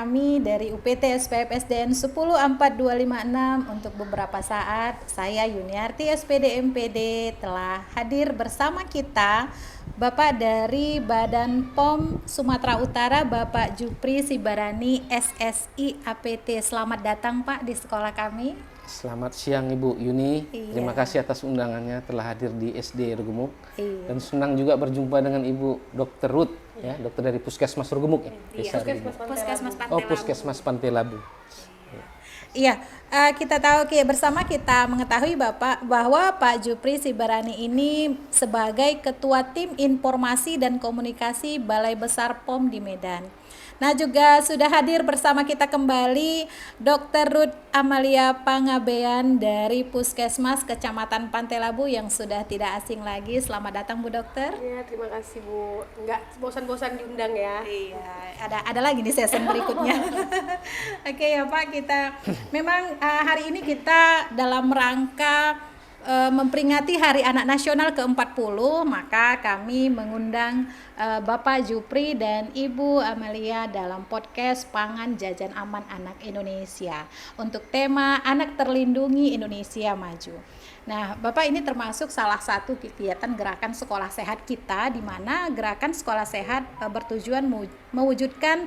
kami dari UPT SPF SDN 104256 untuk beberapa saat. Saya Yuniarti SPD MPD telah hadir bersama kita Bapak dari Badan POM Sumatera Utara, Bapak Jupri Sibarani SSI APT. Selamat datang Pak di sekolah kami. Selamat siang Ibu Yuni. Iya. Terima kasih atas undangannya telah hadir di SD Rugumuk. Iya. Dan senang juga berjumpa dengan Ibu Dr. Ruth, ya, dokter dari Puskesmas Rugumuk. Iya. Puskesmas Pantai Labu. Puskesmas Pantai Labu. Iya, kita tahu bersama kita mengetahui Bapak bahwa Pak Jupri Sibarani ini sebagai Ketua Tim Informasi dan Komunikasi Balai Besar POM di Medan. Nah, juga sudah hadir bersama kita kembali Dr. Ruth Amalia Pangabean dari Puskesmas Kecamatan Pantai Labu yang sudah tidak asing lagi. Selamat datang Bu Dokter. Iya, terima kasih Bu. Enggak bosan-bosan diundang ya. Iya, ada lagi di season berikutnya. Oke ya Pak, kita memang hari ini kita dalam rangka memperingati Hari Anak Nasional ke-40, maka kami mengundang Bapak Jupri dan Ibu Amalia dalam podcast Pangan Jajan Aman Anak Indonesia untuk tema Anak Terlindungi Indonesia Maju. Nah, Bapak ini termasuk salah satu kegiatan gerakan sekolah sehat kita, di mana gerakan sekolah sehat bertujuan mewujudkan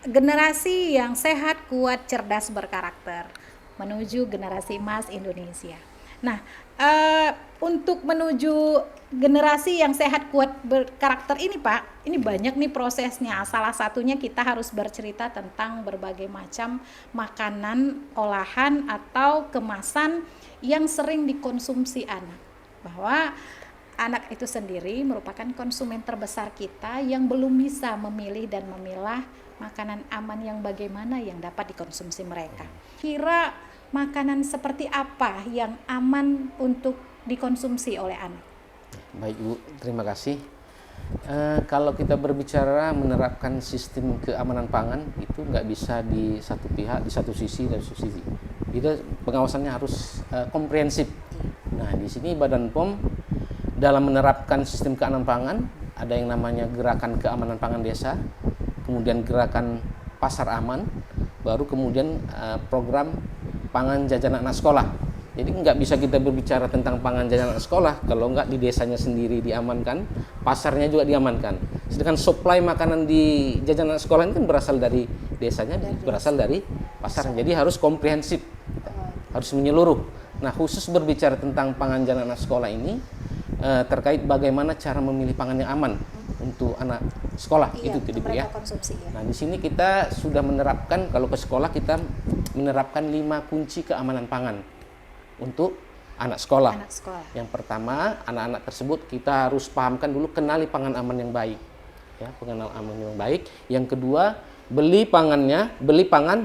generasi yang sehat, kuat, cerdas, berkarakter menuju generasi emas Indonesia. Nah, untuk menuju generasi yang sehat, kuat, berkarakter ini Pak, ini banyak nih prosesnya. Salah satunya kita harus bercerita tentang berbagai macam makanan, olahan atau kemasan yang sering dikonsumsi anak. Bahwa anak itu sendiri merupakan konsumen terbesar kita yang belum bisa memilih dan memilah makanan aman yang bagaimana yang dapat dikonsumsi mereka. Kira makanan seperti apa yang aman untuk dikonsumsi oleh anak? Baik Bu, terima kasih. Kalau kita berbicara menerapkan sistem keamanan pangan, itu nggak bisa di satu pihak, di satu sisi dan satu sisi. Jadi pengawasannya harus komprehensif. Nah, di sini Badan POM dalam menerapkan sistem keamanan pangan, ada yang namanya gerakan keamanan pangan desa, kemudian gerakan pasar aman, baru kemudian program pangan jajan anak sekolah. Jadi nggak bisa kita berbicara tentang pangan jajan anak sekolah kalau nggak di desanya sendiri diamankan, pasarnya juga diamankan. Sedangkan supply makanan di jajan anak sekolah ini kan berasal dari desanya, berasal dari pasarnya. Jadi harus komprehensif, harus menyeluruh. Nah, khusus berbicara tentang pangan jajan anak sekolah ini terkait bagaimana cara memilih pangan yang aman untuk anak sekolah, Iya, itu Bu ya. Konsumsi, ya. Nah, di sini kita sudah menerapkan, kalau ke sekolah kita menerapkan 5 kunci keamanan pangan untuk anak sekolah. Anak sekolah. Yang pertama, anak-anak tersebut kita harus pahamkan dulu, kenali pangan aman yang baik. Ya, pengenal aman yang baik. Yang kedua, beli pangan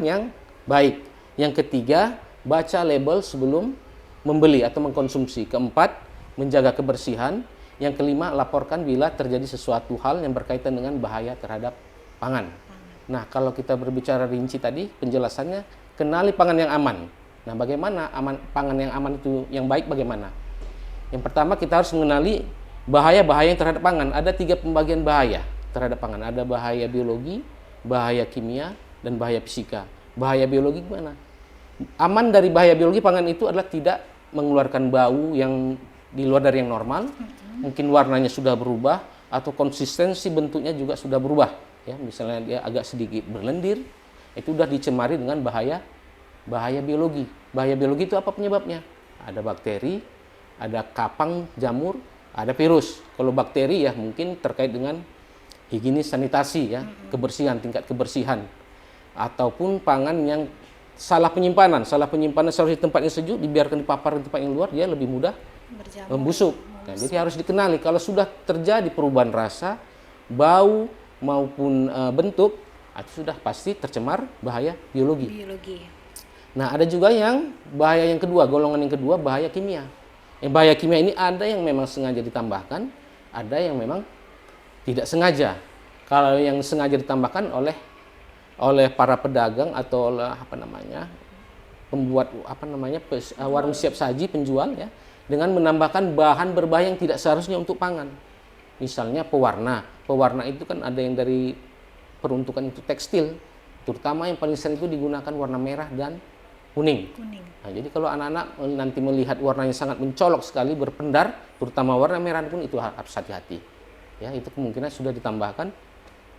yang baik. Yang ketiga, baca label sebelum membeli atau mengkonsumsi. Keempat, menjaga kebersihan. Yang kelima, laporkan bila terjadi sesuatu hal yang berkaitan dengan bahaya terhadap pangan. Nah, kalau kita berbicara rinci tadi, penjelasannya, kenali pangan yang aman. Nah, bagaimana pangan yang aman itu yang baik bagaimana? Yang pertama, kita harus mengenali bahaya-bahaya yang terhadap pangan. Ada 3 pembagian bahaya terhadap pangan. Ada bahaya biologi, bahaya kimia, dan bahaya fisika. Bahaya biologi gimana? Aman dari bahaya biologi pangan itu adalah tidak mengeluarkan bau yang di luar dari yang normal. Mungkin warnanya sudah berubah atau konsistensi bentuknya juga sudah berubah. Ya, misalnya dia agak sedikit berlendir, itu sudah dicemari dengan bahaya biologi. Bahaya biologi itu apa penyebabnya? Ada bakteri, ada kapang jamur, ada virus. Kalau bakteri ya mungkin terkait dengan higienis sanitasi ya, kebersihan, tingkat kebersihan. Ataupun pangan yang salah penyimpanan seharusnya di tempat yang sejuk, dibiarkan dipapar di tempat yang luar, dia lebih mudah membusuk. Nah, jadi harus dikenali kalau sudah terjadi perubahan rasa, bau maupun bentuk, itu sudah pasti tercemar bahaya biologi. Nah, ada juga yang bahaya yang kedua, golongan yang kedua, bahaya kimia. Bahaya kimia ini ada yang memang sengaja ditambahkan, ada yang memang tidak sengaja. Kalau yang sengaja ditambahkan oleh para pedagang atau oleh pembuat warung siap saji, penjual ya, dengan menambahkan bahan berbahaya yang tidak seharusnya untuk pangan. Misalnya pewarna itu kan ada yang dari peruntukan itu tekstil, terutama yang paling sering itu digunakan warna merah dan kuning. Kuning. Nah, jadi kalau anak-anak nanti melihat warnanya sangat mencolok sekali, berpendar, terutama warna merah pun itu harus hati-hati. Ya, itu kemungkinan sudah ditambahkan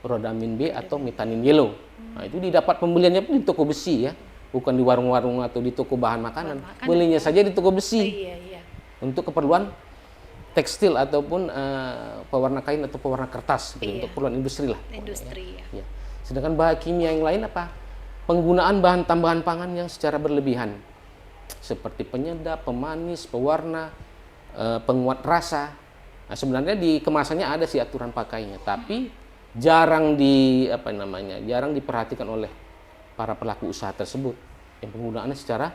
rhodamin B atau metanin yellow. Nah, itu didapat pembeliannya pun di toko besi ya, bukan di warung-warung atau di toko bahan makanan. Belinya saja di toko besi. Iya, iya. Untuk keperluan tekstil ataupun pewarna kain atau pewarna kertas, gitu, untuk keperluan industri lah. Industri ya. Ya. Sedangkan bahan kimia yang lain apa? Penggunaan bahan tambahan pangan yang secara berlebihan, seperti penyedap, pemanis, pewarna, penguat rasa. Nah, sebenarnya di kemasannya ada sih aturan pakainya, tapi jarang jarang diperhatikan oleh para pelaku usaha tersebut. Yang penggunaannya secara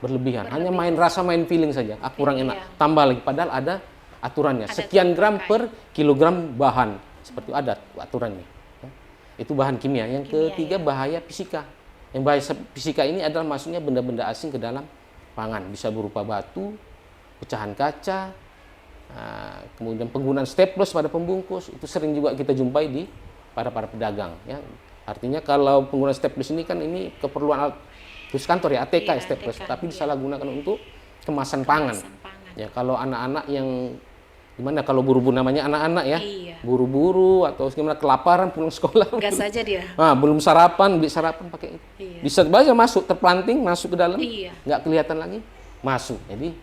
berlebihan. Hanya main rasa, main feeling saja. Ah, kurang enak, tambah lagi. Padahal ada aturannya. Sekian gram per kilogram bahan. Seperti itu ada aturannya. Itu bahan kimia. Yang ketiga bahaya fisika. Yang bahaya fisika ini adalah maksudnya benda-benda asing ke dalam pangan. Bisa berupa batu, pecahan kaca, kemudian penggunaan staples pada pembungkus. Itu sering juga kita jumpai di para pedagang. Ya. Artinya kalau penggunaan staples ini kan ini keperluan terus kantor ya, ATK ya, staples, tapi disalahgunakan untuk kemasan pangan. Ya, kalau anak-anak yang gimana kalau buru-buru, namanya anak-anak ya, buru-buru atau gimana kelaparan pulang sekolah. Gas saja dia. Belum sarapan, beli sarapan pakai itu. Iya. Bisa baca masuk, terplanting, masuk ke dalam, Iya. nggak kelihatan lagi, masuk. Jadi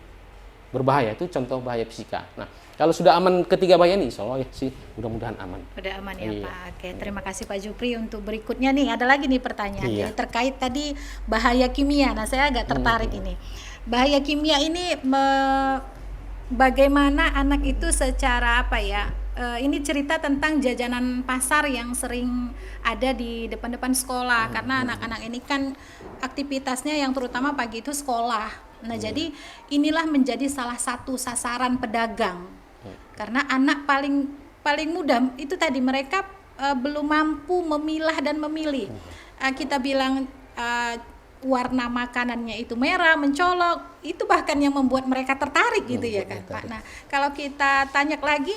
berbahaya, itu contoh bahaya fisika. Nah, kalau sudah aman ketiga bahaya nih, insya Allah ya sih, mudah-mudahan aman. Udah aman ya Iya. Pak. Oke, terima kasih Pak Jupri. Untuk berikutnya nih, ada lagi nih pertanyaan Iya. Jadi terkait tadi bahaya kimia. Nah, saya agak tertarik ini. Bahaya kimia ini bagaimana anak itu secara apa ya? Ini cerita tentang jajanan pasar yang sering ada di depan-depan sekolah, karena anak-anak ini kan aktivitasnya yang terutama pagi itu sekolah. Nah, jadi inilah menjadi salah satu sasaran pedagang. Karena anak paling mudah itu tadi mereka belum mampu memilah dan memilih. Kita bilang warna makanannya itu merah, mencolok, itu bahkan yang membuat mereka tertarik gitu ya kan Pak. Nah, kalau kita tanya lagi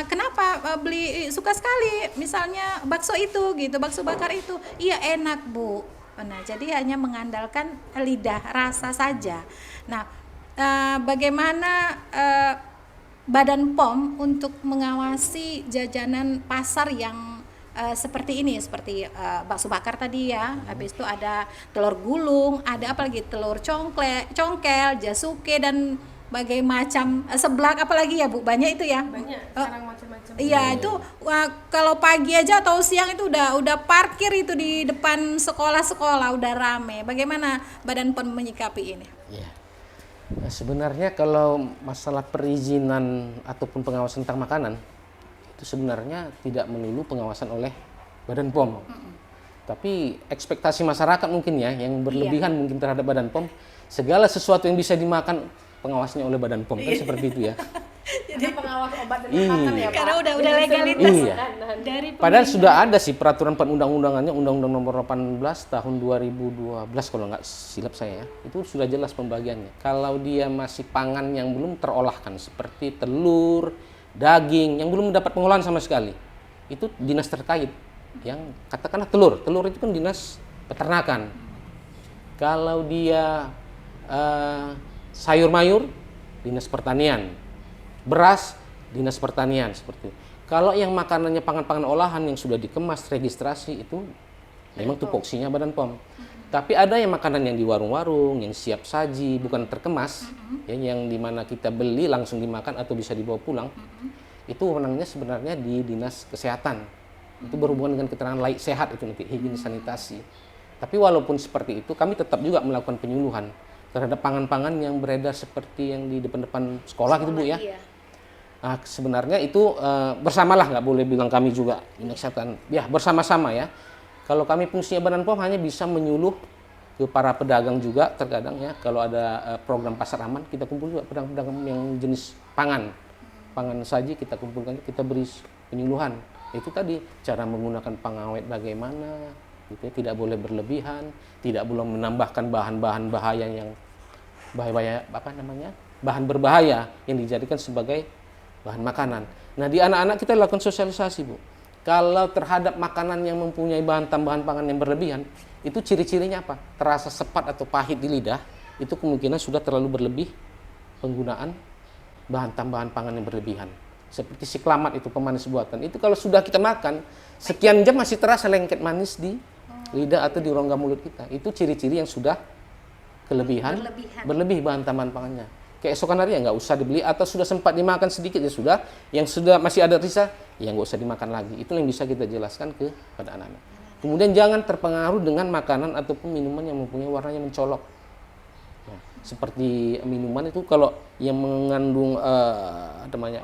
kenapa beli suka sekali misalnya bakso itu gitu, bakso bakar itu. Iya enak, Bu. Nah, jadi hanya mengandalkan lidah rasa saja. Nah, bagaimana Badan POM untuk mengawasi jajanan pasar yang seperti ini, seperti bakso bakar tadi ya, habis itu ada telur gulung, ada apa lagi, telur congkel, jasuke dan bagai macam seblak, apalagi ya Bu, banyak itu ya. Banyak, sekarang macam-macam. Iya, itu kalau pagi aja atau siang itu udah parkir itu di depan sekolah-sekolah, udah rame. Bagaimana Badan POM menyikapi ini? Ya. Nah, sebenarnya kalau masalah perizinan ataupun pengawasan tentang makanan itu sebenarnya tidak melulu pengawasan oleh Badan POM. Tapi ekspektasi masyarakat mungkin ya yang berlebihan mungkin terhadap Badan POM, segala sesuatu yang bisa dimakan pengawasnya oleh Badan POM kan seperti itu ya. Jadi pengawas obat dan makanan ya Pak. Karena udah legalitas. Iya. Dari Padahal sudah ada sih peraturan perundang-undangannya, Undang-Undang Nomor 18 Tahun 2012 kalau nggak silap saya ya. Itu sudah jelas pembagiannya. Kalau dia masih pangan yang belum terolahkan seperti telur, daging yang belum mendapat pengolahan sama sekali, itu dinas terkait yang katakanlah telur itu kan dinas peternakan. Kalau dia sayur mayur, dinas pertanian. Beras, dinas pertanian, seperti itu. Kalau yang makanannya pangan-pangan olahan yang sudah dikemas, registrasi, itu memang tupoksinya Badan POM. Tapi ada yang makanan yang di warung-warung, yang siap saji, bukan terkemas, ya, yang dimana kita beli langsung dimakan atau bisa dibawa pulang, itu wewenangnya sebenarnya di dinas kesehatan. Itu berhubungan dengan keterangan layak sehat, itu nanti higienis sanitasi. Tapi walaupun seperti itu, kami tetap juga melakukan penyuluhan terhadap pangan-pangan yang beredar seperti yang di depan-depan sekolah gitu Bu ya. Iya. Nah, sebenarnya itu bersamalah, nggak boleh bilang kami juga dinas kesehatan. Ya bersama-sama ya. Kalau kami fungsinya Badan POM hanya bisa menyuluh ke para pedagang juga terkadang ya. Kalau ada program pasar aman, kita kumpul juga pedagang-pedagang yang jenis pangan saji kita kumpulkan, kita beri penyuluhan. Itu tadi cara menggunakan pengawet bagaimana, gitu ya, tidak boleh berlebihan, tidak boleh menambahkan bahan-bahan bahaya yang bahan berbahaya yang dijadikan sebagai bahan makanan. Nah, di anak-anak kita lakukan sosialisasi Bu. Kalau terhadap makanan yang mempunyai bahan tambahan pangan yang berlebihan, itu ciri-cirinya apa? Terasa sepat atau pahit di lidah, itu kemungkinan sudah terlalu berlebih penggunaan bahan tambahan pangan yang berlebihan. Seperti siklamat itu pemanis buatan. Itu kalau sudah kita makan, sekian jam masih terasa lengket manis di lidah atau di rongga mulut kita. Itu ciri-ciri yang sudah berlebih bahan tambahan pangannya. Keesokan hari ya nggak usah dibeli, atau sudah sempat dimakan sedikit ya sudah, yang sudah masih ada sisa ya nggak usah dimakan lagi. Itu yang bisa kita jelaskan kepada anak-anak. Kemudian jangan terpengaruh dengan makanan ataupun minuman yang mempunyai warnanya mencolok. Ya, seperti minuman itu kalau yang mengandung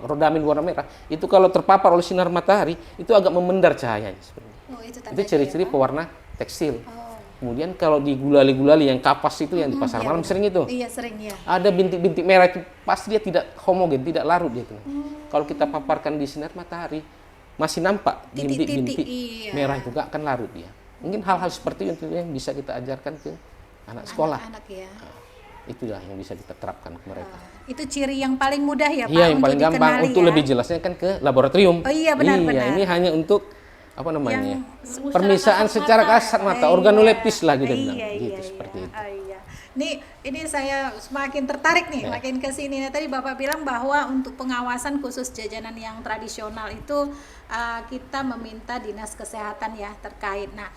rodamin warna merah, itu kalau terpapar oleh sinar matahari itu agak memendar cahayanya. Itu ciri-ciri pewarna tekstil. Kemudian kalau di gulali-gulali yang kapas itu yang di pasar malam sering itu. Iya, sering ya. Ada bintik-bintik merah itu pasti dia tidak homogen, tidak larut dia itu. Kalau kita paparkan di sinar matahari masih nampak bintik-bintik merah itu, gak akan larut dia. Mungkin hal-hal seperti itu yang bisa kita ajarkan ke anak sekolah. Anak ya. Itulah yang bisa kita terapkan ke mereka. Itu ciri yang paling mudah ya Pak. Iya, yang paling gampang. dikenali Untuk ya. lebih jelasnya kan ke laboratorium. Oh iya, benar-benar. Iya, ini hanya untuk apa namanya? Yang Permisaan secara kasat mata, organoleptis lah kita bilang. Gitu, seperti itu. Iya. Ini saya semakin tertarik nih, makin ke sini. Nah, tadi Bapak bilang bahwa untuk pengawasan khusus jajanan yang tradisional itu kita meminta Dinas Kesehatan ya terkait. Nah,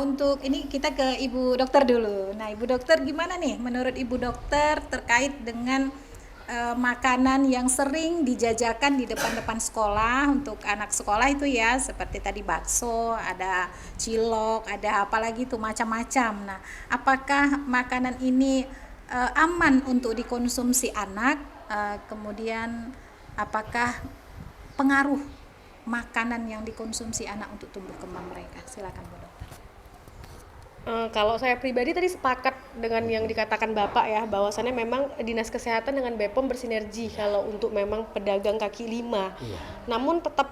untuk ini kita ke Ibu Dokter dulu. Nah, Ibu Dokter gimana nih menurut Ibu Dokter terkait dengan makanan yang sering dijajakan di depan-depan sekolah untuk anak sekolah itu ya, seperti tadi bakso, ada cilok, ada apalagi itu macam-macam. Nah, apakah makanan ini aman untuk dikonsumsi anak? Kemudian apakah pengaruh makanan yang dikonsumsi anak untuk tumbuh kembang mereka? Silakan Bu Dokter. Kalau saya pribadi tadi sepakat dengan yang dikatakan Bapak ya, bahwasannya memang Dinas Kesehatan dengan BPOM bersinergi kalau untuk memang pedagang kaki lima. Iya. Namun tetap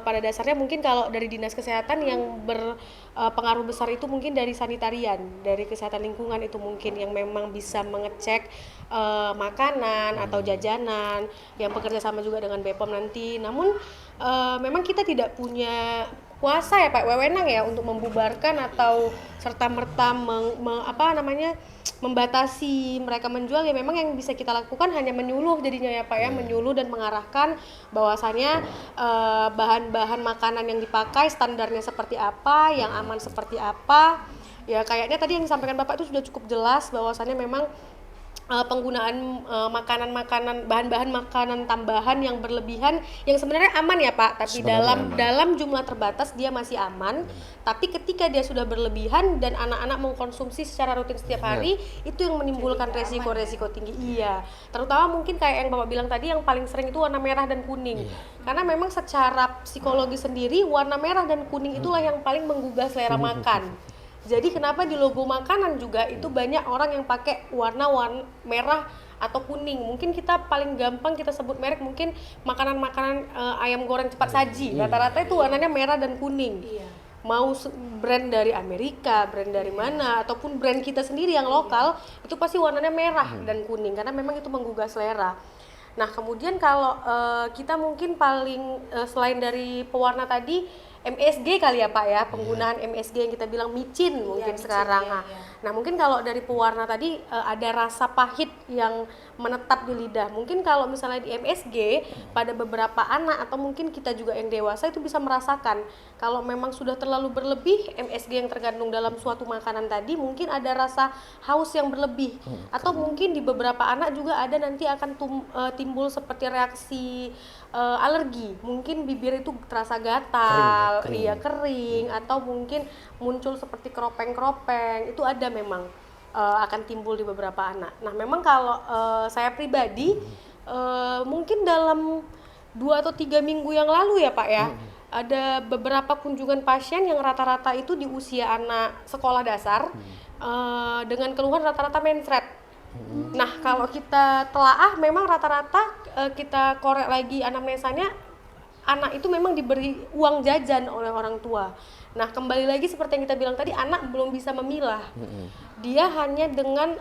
pada dasarnya mungkin kalau dari Dinas Kesehatan yang berpengaruh besar itu mungkin dari sanitarian, dari kesehatan lingkungan itu mungkin yang memang bisa mengecek makanan atau jajanan yang bekerja sama juga dengan BPOM nanti. Namun memang kita tidak punya kuasa ya Pak, wewenang ya untuk membubarkan atau serta-merta membatasi mereka menjual. Ya memang yang bisa kita lakukan hanya menyuluh jadinya ya Pak ya, menyuluh dan mengarahkan bahwasannya bahan-bahan makanan yang dipakai standarnya seperti apa, yang aman seperti apa. Ya kayaknya tadi yang disampaikan Bapak itu sudah cukup jelas bahwasannya memang penggunaan makanan-makanan, bahan-bahan makanan tambahan yang berlebihan yang sebenarnya aman ya Pak, tapi dalam jumlah terbatas dia masih aman. Tapi ketika dia sudah berlebihan dan anak-anak mengkonsumsi secara rutin setiap hari, itu yang menimbulkan resiko-resiko tinggi. Iya, terutama mungkin kayak yang Bapak bilang tadi, yang paling sering itu warna merah dan kuning. Karena memang secara psikologi sendiri warna merah dan kuning itulah yang paling menggugah selera makan. Jadi kenapa di logo makanan juga itu banyak orang yang pakai warna merah atau kuning. Mungkin kita paling gampang kita sebut merek mungkin makanan-makanan ayam goreng cepat saji. Rata-rata itu warnanya merah dan kuning. Mau brand dari Amerika, brand dari mana, ataupun brand kita sendiri yang lokal, itu pasti warnanya merah dan kuning karena memang itu menggugah selera. Nah kemudian kalau kita mungkin paling selain dari pewarna tadi, MSG kali ya Pak ya, penggunaan MSG yang kita bilang micin mungkin sekarang. Nah mungkin kalau dari pewarna tadi ada rasa pahit yang menetap di lidah. Mungkin kalau misalnya di MSG pada beberapa anak atau mungkin kita juga yang dewasa itu bisa merasakan kalau memang sudah terlalu berlebih MSG yang terkandung dalam suatu makanan tadi, mungkin ada rasa haus yang berlebih. Atau mungkin di beberapa anak juga ada nanti akan timbul seperti reaksi alergi, mungkin bibir itu terasa gatal, kering, atau mungkin muncul seperti keropeng-keropeng, itu ada memang akan timbul di beberapa anak. Nah memang kalau saya pribadi mungkin dalam 2 atau 3 minggu yang lalu ya Pak ya, ada beberapa kunjungan pasien yang rata-rata itu di usia anak sekolah dasar dengan keluhan rata-rata mensret. Nah kalau kita telaah memang rata-rata kita korek lagi anamnesanya, anak itu memang diberi uang jajan oleh orang tua. Nah kembali lagi seperti yang kita bilang tadi, anak belum bisa memilah. Dia hanya dengan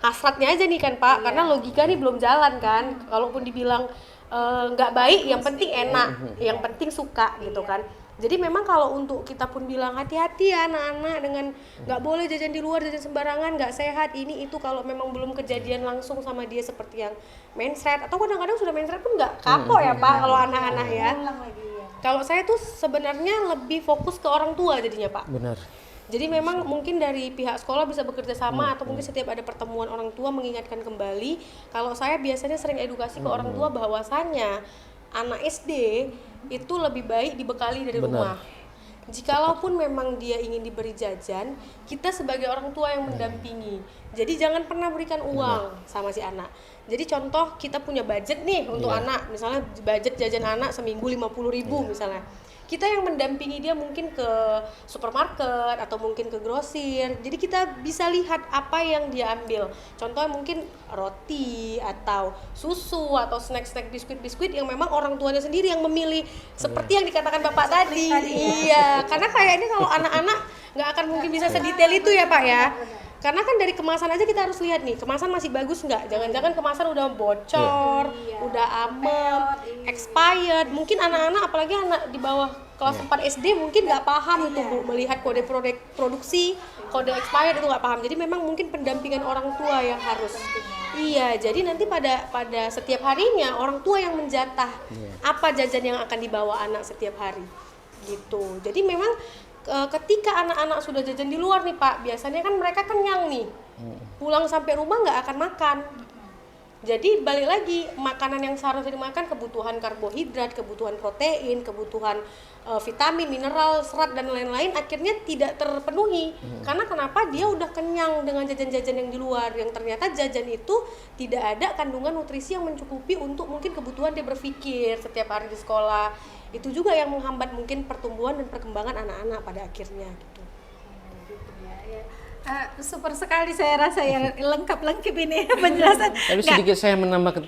hasratnya aja nih kan Pak, karena logika nih belum jalan kan. Kalaupun dibilang nggak baik, yang penting enak, yang penting suka gitu kan. Jadi memang kalau untuk kita pun bilang hati-hati ya anak-anak dengan nggak boleh jajan di luar, jajan sembarangan, nggak sehat, ini itu, kalau memang belum kejadian langsung sama dia seperti yang mensret atau kadang-kadang sudah mensret pun nggak kapok ya Pak kalau anak-anak ya. Kalau saya tuh sebenarnya lebih fokus ke orang tua jadinya Pak. Benar. Jadi memang mungkin dari pihak sekolah bisa bekerja sama atau mungkin setiap ada pertemuan orang tua mengingatkan kembali. Kalau saya biasanya sering edukasi ke orang tua bahwasannya anak SD itu lebih baik dibekali dari rumah. Jikalaupun memang dia ingin diberi jajan, kita sebagai orang tua yang mendampingi. Jadi jangan pernah berikan uang sama si anak. Jadi contoh kita punya budget nih untuk anak, misalnya budget jajan anak seminggu 50.000 misalnya. Kita yang mendampingi dia mungkin ke supermarket atau mungkin ke grosir. Jadi kita bisa lihat apa yang dia ambil. Contohnya mungkin roti atau susu atau snack-snack biskuit-biskuit yang memang orang tuanya sendiri yang memilih, seperti yang dikatakan Bapak tadi. Iya, karena kayaknya kalau anak-anak nggak akan mungkin bisa sedetail itu ya Pak ya. Karena kan dari kemasan aja kita harus lihat nih, kemasan masih bagus nggak? Jangan-jangan kemasan udah bocor, udah amem, expired. Mungkin anak-anak, apalagi anak di bawah kelas 4 SD mungkin nggak paham itu Bu, melihat kode produksi, kode expired itu nggak paham. Jadi memang mungkin pendampingan orang tua yang harus. Iya, jadi nanti pada setiap harinya orang tua yang menjatah apa jajan yang akan dibawa anak setiap hari. Gitu. Jadi memang ketika anak-anak sudah jajan di luar nih Pak, biasanya kan mereka kenyang nih, pulang sampai rumah nggak akan makan. Jadi balik lagi, makanan yang seharusnya dimakan, kebutuhan karbohidrat, kebutuhan protein, kebutuhan vitamin, mineral, serat dan lain-lain akhirnya tidak terpenuhi. Karena kenapa? Dia udah kenyang dengan jajan-jajan yang di luar, yang ternyata jajan itu tidak ada kandungan nutrisi yang mencukupi untuk mungkin kebutuhan dia berpikir setiap hari di sekolah. Itu juga yang menghambat mungkin pertumbuhan dan perkembangan anak-anak pada akhirnya gitu. Super sekali saya rasa ya, lengkap ini penjelasan. Tapi sedikit saya menambah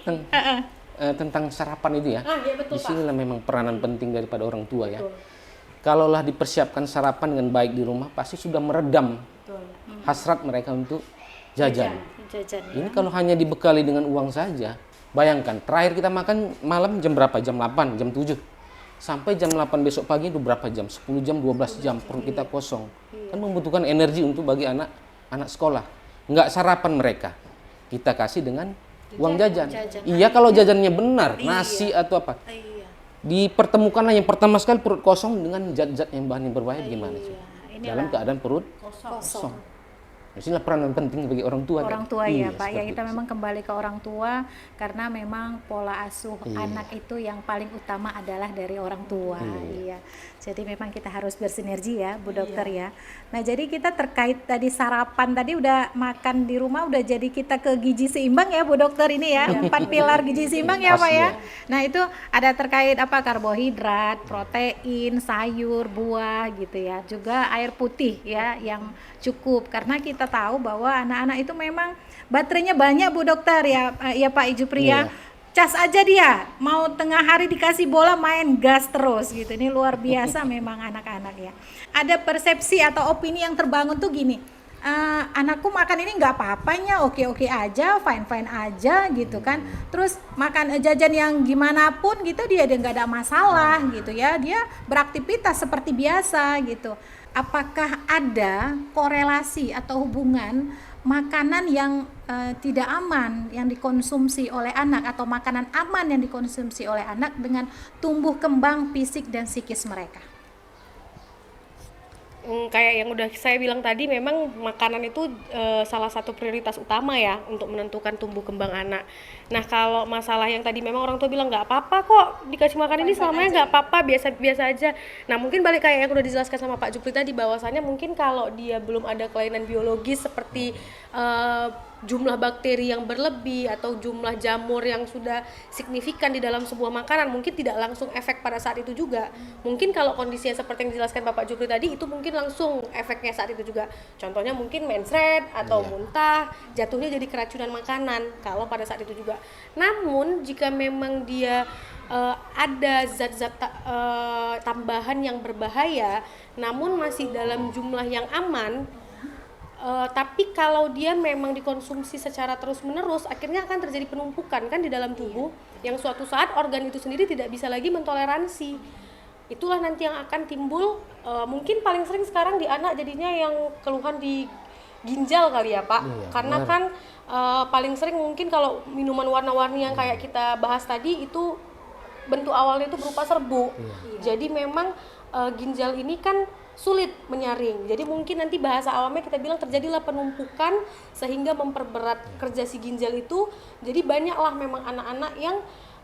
tentang sarapan itu ya. Iya betul Di sinilah memang peranan penting daripada orang tua ya. Betul. Kalaulah dipersiapkan sarapan dengan baik di rumah, pasti sudah meredam hasrat mereka untuk jajan. Ini kalau hanya dibekali dengan uang saja, bayangkan terakhir kita makan malam jam berapa? Jam 8, jam 7. Sampai jam 8 besok pagi itu berapa jam? 10 jam, 12 jam, perut kita kosong. Kan membutuhkan energi untuk bagi anak sekolah. Nggak sarapan mereka, kita kasih dengan uang jajan. Iya kalau jajannya benar, nasi atau apa. Dipertemukanlah yang pertama sekali perut kosong dengan zat-zat yang bahan yang berbahaya gimana sih? Dalam keadaan perut kosong. Disinilah peranan penting bagi orang tua. Orang tua ya Pak, ya kita memang kembali ke orang tua karena memang pola asuh anak itu yang paling utama adalah dari orang tua. Iya. Jadi memang kita harus bersinergi ya Bu Dokter ya. Nah jadi kita terkait tadi sarapan tadi udah makan di rumah udah jadi kita ke gizi seimbang ya Bu Dokter ini ya. 4 pilar gizi seimbang ya Pak ya. Nah itu ada terkait apa karbohidrat, protein, sayur, buah gitu ya. Juga air putih ya yang cukup karena kita tahu bahwa anak-anak itu memang baterainya banyak Bu Dokter ya, ya Pak Ijupri ya. Cas aja dia, mau tengah hari dikasih bola main gas terus gitu. Ini luar biasa memang anak-anak ya. Ada persepsi atau opini yang terbangun tuh gini, anakku makan ini nggak apa-apanya, oke-oke aja, fine-fine aja gitu kan. Terus makan jajan yang gimana pun gitu dia nggak ada masalah gitu ya. Dia beraktivitas seperti biasa gitu. Apakah ada korelasi atau hubungan makanan yang tidak aman yang dikonsumsi oleh anak atau makanan aman yang dikonsumsi oleh anak dengan tumbuh kembang fisik dan psikis mereka? Kayak yang udah saya bilang tadi, memang makanan itu salah satu prioritas utama ya untuk menentukan tumbuh kembang anak. Nah kalau masalah yang tadi memang orang tua bilang nggak apa-apa kok dikasih makan ini, selamanya nggak apa-apa, biasa-biasa aja. Nah mungkin balik kayak yang udah dijelaskan sama Pak Jupri tadi, bahwasannya mungkin kalau dia belum ada kelainan biologis seperti jumlah bakteri yang berlebih atau jumlah jamur yang sudah signifikan di dalam sebuah makanan, mungkin tidak langsung efek pada saat itu juga. Mungkin kalau kondisinya seperti yang dijelaskan Bapak Jupri tadi, itu mungkin langsung efeknya saat itu juga. Contohnya mungkin mensret atau muntah, jatuhnya jadi keracunan makanan kalau pada saat itu juga. Namun jika memang dia ada zat-zat tambahan yang berbahaya namun masih dalam jumlah yang aman, Tapi kalau dia memang dikonsumsi secara terus-menerus, akhirnya akan terjadi penumpukan kan di dalam tubuh, yang suatu saat organ itu sendiri tidak bisa lagi mentoleransi. Itulah nanti yang akan timbul, mungkin paling sering sekarang di anak jadinya yang keluhan di ginjal kali ya Pak. Iya, Karena benar. kan paling sering mungkin kalau minuman warna-warni yang kayak kita bahas tadi itu bentuk awalnya itu berupa serbuk. Jadi memang ginjal ini kan sulit menyaring. Jadi mungkin nanti bahasa awamnya kita bilang terjadilah penumpukan sehingga memperberat kerja si ginjal itu. Jadi banyaklah memang anak-anak yang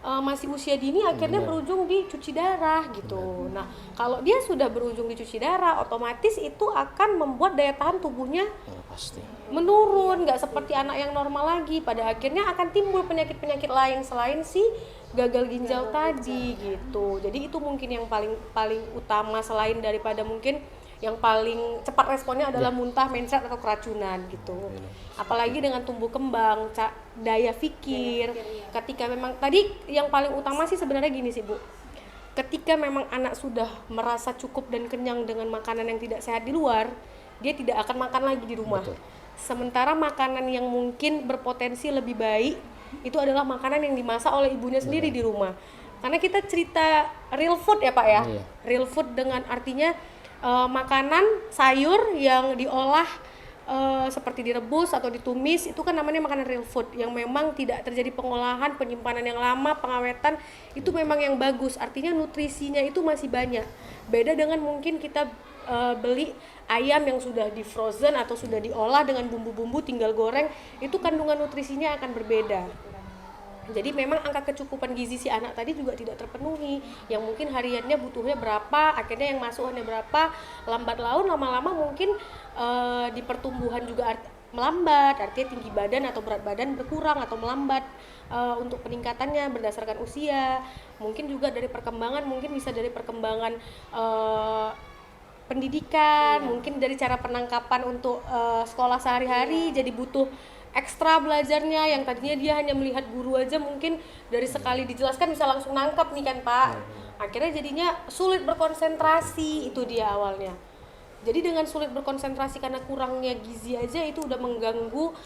masih usia dini akhirnya berujung di cuci darah gitu. Nah, kalau dia sudah berujung di cuci darah, otomatis itu akan membuat daya tahan tubuhnya Pasti. menurun, nggak seperti anak yang normal lagi. Pada akhirnya akan timbul penyakit-penyakit lain selain si gagal ginjal tadi gitu. Jadi itu mungkin yang paling utama, selain daripada mungkin yang paling cepat responnya adalah muntah, mencret atau keracunan gitu. Apalagi dengan tumbuh kembang, daya pikir. Ketika memang tadi yang paling utama sih sebenarnya gini sih Bu. Ketika memang anak sudah merasa cukup dan kenyang dengan makanan yang tidak sehat di luar, dia tidak akan makan lagi di rumah. Betul. Sementara makanan yang mungkin berpotensi lebih baik itu adalah makanan yang dimasak oleh ibunya sendiri di rumah. Karena kita cerita real food ya Pak ya. Iya. Real food dengan artinya makanan sayur yang diolah seperti direbus atau ditumis, itu kan namanya makanan real food yang memang tidak terjadi pengolahan, penyimpanan yang lama, pengawetan, itu memang yang bagus. Artinya nutrisinya itu masih banyak. Beda dengan mungkin kita beli ayam yang sudah di frozen atau sudah diolah dengan bumbu-bumbu tinggal goreng, itu kandungan nutrisinya akan berbeda. Jadi memang angka kecukupan gizi si anak tadi juga tidak terpenuhi. Yang mungkin hariannya butuhnya berapa, akhirnya yang masuk hanya berapa. Lambat laun lama-lama mungkin di pertumbuhan juga melambat, artinya tinggi badan atau berat badan berkurang atau melambat untuk peningkatannya berdasarkan usia. Mungkin juga dari perkembangan, mungkin bisa dari perkembangan pendidikan, mungkin dari cara penangkapan untuk sekolah sehari-hari, jadi butuh ekstra belajarnya yang tadinya dia hanya melihat guru aja, mungkin dari sekali dijelaskan bisa langsung nangkap nih kan Pak. Akhirnya jadinya sulit berkonsentrasi, itu dia awalnya. Jadi dengan sulit berkonsentrasi karena kurangnya gizi aja itu udah mengganggu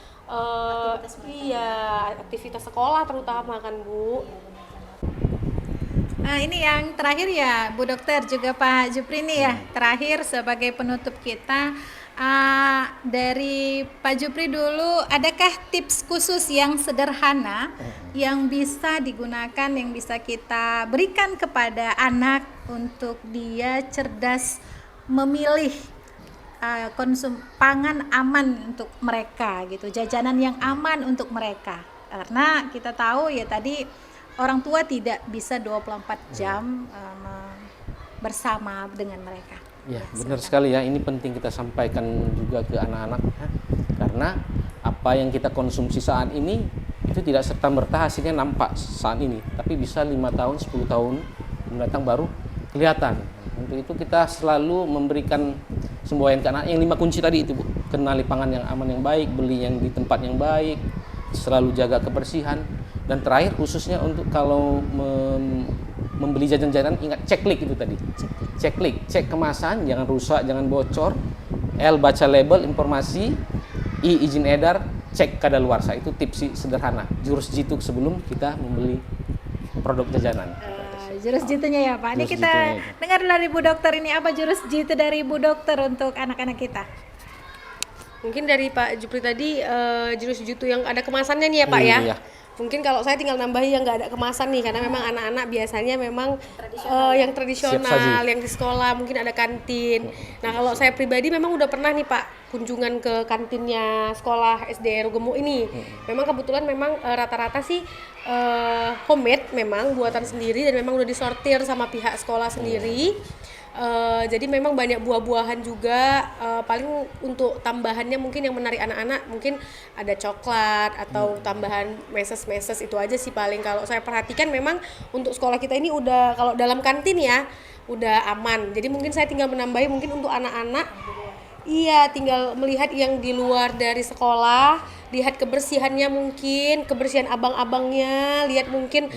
aktivitas sekolah terutama kan Bu. Nah, ini yang terakhir ya Bu Dokter juga Pak Jupri nih ya. Terakhir sebagai penutup kita, dari Pak Jupri dulu, adakah tips khusus yang sederhana yang bisa digunakan, yang bisa kita berikan kepada anak untuk dia cerdas memilih pangan aman untuk mereka gitu, jajanan yang aman untuk mereka. Karena kita tahu ya tadi orang tua tidak bisa 24 jam bersama dengan mereka. Ya, benar sekali ya. Ini penting kita sampaikan juga ke anak-anak ya. Karena apa yang kita konsumsi saat ini itu tidak serta-merta hasilnya nampak saat ini, tapi bisa 5 tahun, 10 tahun mendatang baru kelihatan. Untuk itu kita selalu memberikan semboyan ke anak yang 5 kunci tadi itu Bu. Kenali pangan yang aman yang baik, beli yang di tempat yang baik, selalu jaga kebersihan, dan terakhir khususnya untuk kalau membeli jajan-jajanan, ingat ceklik itu tadi. Ceklik, cek kemasan, jangan rusak, jangan bocor. L, baca label informasi. I, izin edar, cek kadaluarsa. Itu tips sederhana. Jurus jitu sebelum kita membeli produk jajanan. Jurus jitunya ya Pak. Ini Jurus kita jitunya itu. dengar dari Bu Dokter, ini apa jurus jitu dari Bu Dokter untuk anak-anak kita? Mungkin dari Pak Jupri tadi jurus jitu yang ada kemasannya nih ya Pak ya. Iya. Mungkin kalau saya tinggal nambahin yang nggak ada kemasan nih, karena memang anak-anak biasanya memang yang Siap tradisional, saji. yang di sekolah mungkin ada kantin. Nah kalau saya pribadi memang udah pernah nih Pak kunjungan ke kantinnya sekolah SD Rugemo ini. Memang kebetulan memang rata-rata sih homemade, memang buatan sendiri, dan memang udah disortir sama pihak sekolah sendiri. Jadi memang banyak buah-buahan juga, paling untuk tambahannya mungkin yang menarik anak-anak mungkin ada coklat atau tambahan meses-meses, itu aja sih paling. Kalau saya perhatikan memang untuk sekolah kita ini udah, kalau dalam kantin ya udah aman. Jadi mungkin saya tinggal menambahi mungkin untuk anak-anak, iya tinggal melihat yang di luar dari sekolah, lihat kebersihannya, mungkin kebersihan abang-abangnya, lihat mungkin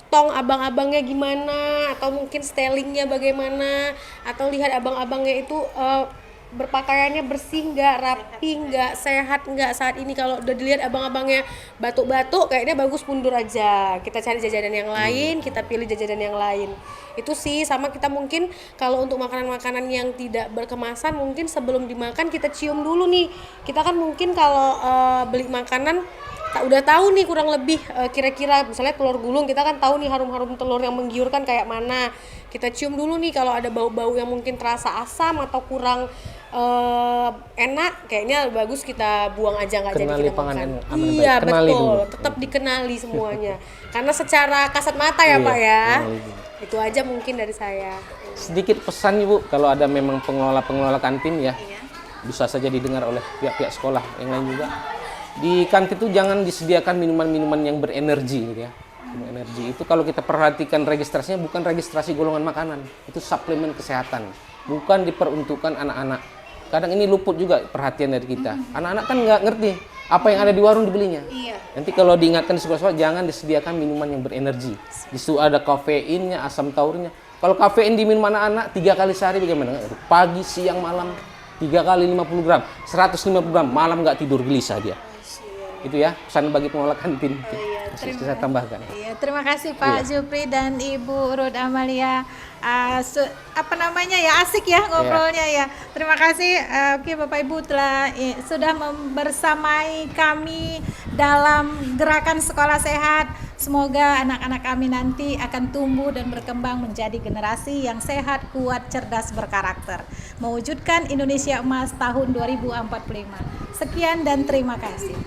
tong abang-abangnya gimana, atau mungkin stylingnya bagaimana, atau lihat abang-abangnya itu berpakaiannya bersih nggak, rapi nggak, sehat nggak saat ini. Kalau udah dilihat abang-abangnya batuk-batuk, kayaknya bagus mundur aja. Kita cari jajanan yang lain, kita pilih jajanan yang lain. Itu sih, sama kita mungkin kalau untuk makanan-makanan yang tidak berkemasan, mungkin sebelum dimakan kita cium dulu nih. Kita kan mungkin kalau beli makanan udah tahu nih kurang lebih kira-kira misalnya telur gulung, kita kan tahu nih harum-harum telur yang menggiurkan kayak mana. Kita cium dulu nih kalau ada bau-bau yang mungkin terasa asam atau kurang enak, kayaknya bagus kita buang aja, nggak jadi Kenali kita pangan makan. yang aman dan Iya baik. Kenali betul, dulu. tetap dikenali semuanya. Karena secara kasat mata ya Iya, Pak ya. kenali dulu. Itu aja mungkin dari saya. Sedikit pesan Ibu, kalau ada memang pengelola kantin ya, bisa saja didengar oleh pihak-pihak sekolah yang lain juga. Di kantin itu jangan disediakan minuman-minuman yang berenergi gitu ya. Energi itu kalau kita perhatikan registrasinya bukan registrasi golongan makanan, itu suplemen kesehatan, bukan diperuntukkan anak-anak. Kadang ini luput juga perhatian dari kita. Anak-anak kan nggak ngerti apa yang ada di warung dibelinya. Iya. Nanti kalau diingatkan di sekolah-sekolah jangan disediakan minuman yang berenergi. Di situ ada kafeinnya, asam taurnya. Kalau kafein diminum anak-anak 3 kali sehari bagaimana? Pagi, siang, malam 3 kali 50 gram, 150 gram, malam nggak tidur gelisah dia. Itu ya pesan bagi pengelola kantin. Saya tambahkan. Iya, terima kasih Pak Jupri dan Ibu Ruth Amalia. Apa namanya ya, asik ya ngobrolnya ya. Terima kasih oke Bapak Ibu telah sudah bersamai kami dalam gerakan sekolah sehat. Semoga anak-anak kami nanti akan tumbuh dan berkembang menjadi generasi yang sehat, kuat, cerdas, berkarakter. Mewujudkan Indonesia Emas tahun 2045. Sekian dan terima kasih.